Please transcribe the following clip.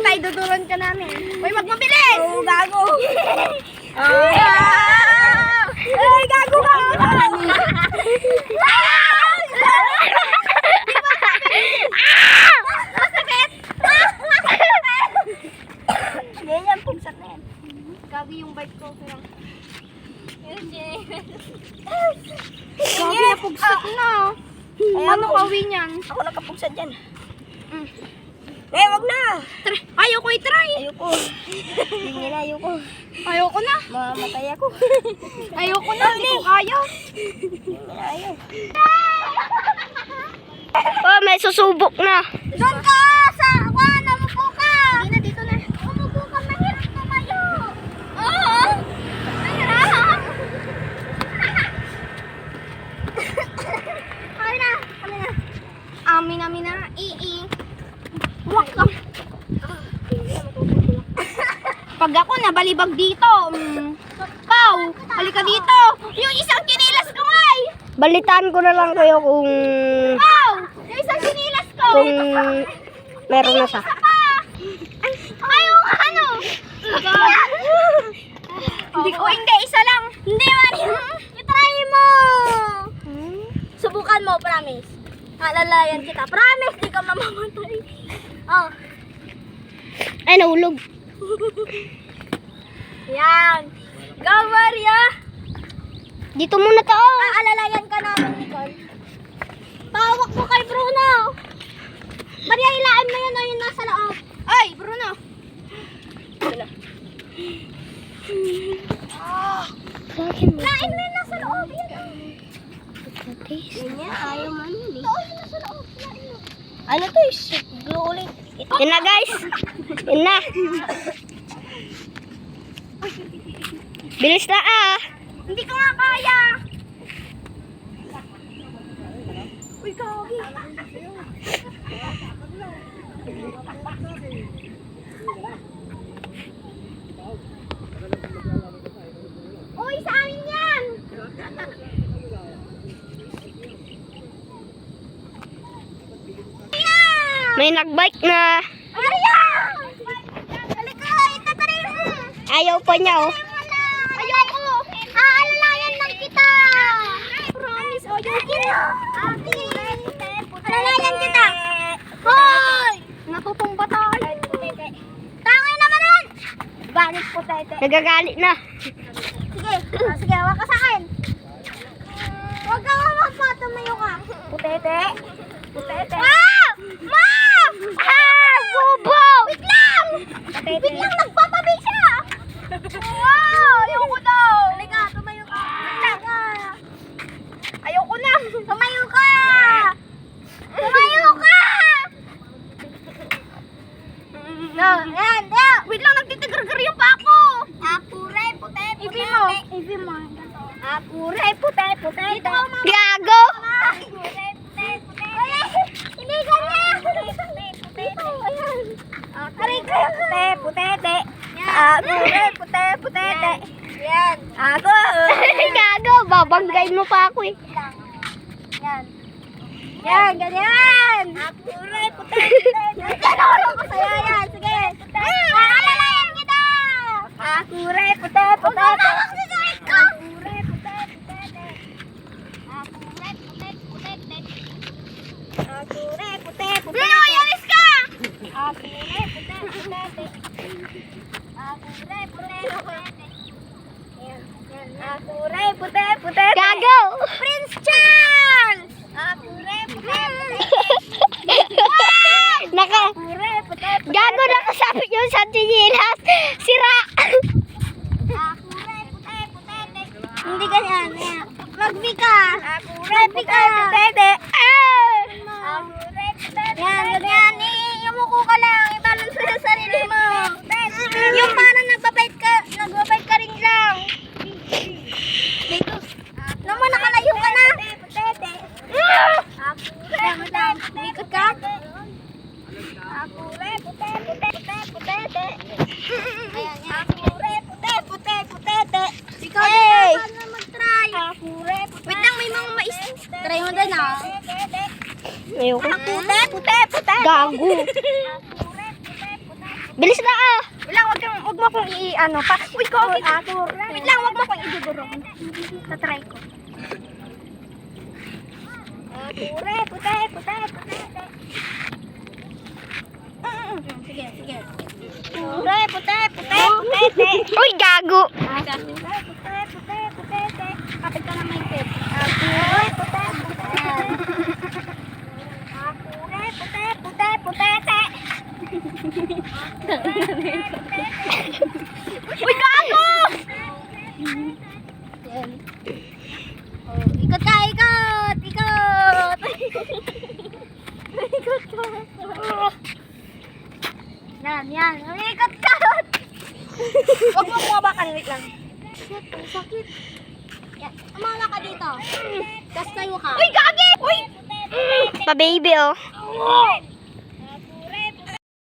tayo dudulan ka namin. Uy, magmabilis! Oo, gago. Ay, gago ka! Masakit! Ganyan, pugsat na yan. Gabi yung bike ko. Pero... Gabi na pugsat na. Ano kawi niyan? Ako nakapugsat dyan. Mm. Wag na. Ayoko i-try. Ayoko. Hindi na, ayoko. Ayoko na. Mamatay ako. Ayoko na. Hindi ko kaya. Hindi na, ayaw. Oh, may susubok na. Doon ka! Sa awan! Umupo ka! Hindi na, dito na. Umupo ka. Mahirap tumayo. Oo. Mahirap. Kami na. Kami na. Amin na. Wak ka. Pag ako nabalibag dito, Pau, halika dito. Yung isang kinilas ko ay. Balitaan ko na lang kayo kung Pau, yung isang kinilas ko. meron na siya. Isa pa. Ay, yung ano. Hindi, isa lang. Hindi, Mari. I-try mo. Subukan mo, promise. Alalayan kita. Promise, di ka mamamatay. Oh. Ay, nahulog. Yan. Go, Maria. Dito muna to. Alalayan ka namin, Nicole. Pawak mo kay Bruno. Maria, ilaan mo yun o yung nasa loob. Ay, Bruno. Lain mo yung nasa loob. Yan. Ganyan, ayaw man yun eh. Oo, yung nasa loob. Lain mo. Ano to? Glue ulit. Yun na, guys. Yun na. Bilis na Hindi ko nga kaya. Uy, kawagi. Uy, sa amin yan. May nagbike na. Maria! Halika, itatarin mo. Ayaw pa niya, oh. Ayoko! Aalalayan lang kita! Promise, ayoko! Alalayan kita! Hoy! Natutumba tayo! Tangay naman yan! Bakit putete? Nagagalit na. Sige, wag ka sa akin! Huwag ka wawag pa, tumayo ka! Putete! Putete! Ah! Ma'am! Ah! Bobo! Wait lang! Wait lang, nagpapabi siya! Wow! Ayoko daw! Halika, tumayo ka! Halika! Ayoko na! Tumayo ka! Tumayo ka! No, yan! Wait lang, nagtitigar-gar yung pako! Apure, pute, pute, Ibi mo. Apure, pute, pute. Dito ka, mama. Gago! Apure, pute, pute. Hindi ganyan! Dito, ayan. Aray ka, pute, putete. Apure, pute, putete. Yan. Ako. Gago! Babanggain mo pa ako, eh. Yan. Yan, ganyan. Apure, pute, putete. Tinuro ko sa'yo yan. Sige. Alalayan kita. Apure, pute, putete. Apure, pute, putete. Apure, pute, putete. Apure, pute, putete. Linoy, alis ka! Apure, pute, putete. Apure, pute, putete. Yan, yan. Apure, pute, putete. Gago! Prince Charles! Apure, pute, putete. Naka... Apure, pute, putete. Gago, nakasabit yung sa tinilas. Sira! Apure, pute, putete. Hindi ganyan. Rugby ka. Apure, pute, putete. Apure, putete. Yan, ganyan. Iumuko ka lang. I-balance mo sa sarili mo. Yung parang nagbabait ka rin lang. Dito. Naman, nakalayo ka na. Apure, pute, ikot ka. Apure, pute, pute, putete. Ayan, yan. Apure, pute, pute, putete. Ikaw din na mag-try. Apure, pute. Wait lang, may mga mais. Try mo din, ah. Ayoko. Pute, pute, pute. Gago. Apure, pute, pute, Bilis na ah. Wait lang, wag mo akong i-ano pa. Uy, Kogi! Wait lang, wag mo akong idudurong. Tatry ko. Pute. Sige. Pute. Uy, gago. Pute. Kapit ka na may tip. Pute. Uy, gago! Ikot ka, ikot! Ikot ka. Yan. Ikot ka! Huwag mo kumabakan, wait lang. Sakit. Yan. Umala ka dito. Tapos tayo ka. Uy, gagi! Uy! Pa-baby oh.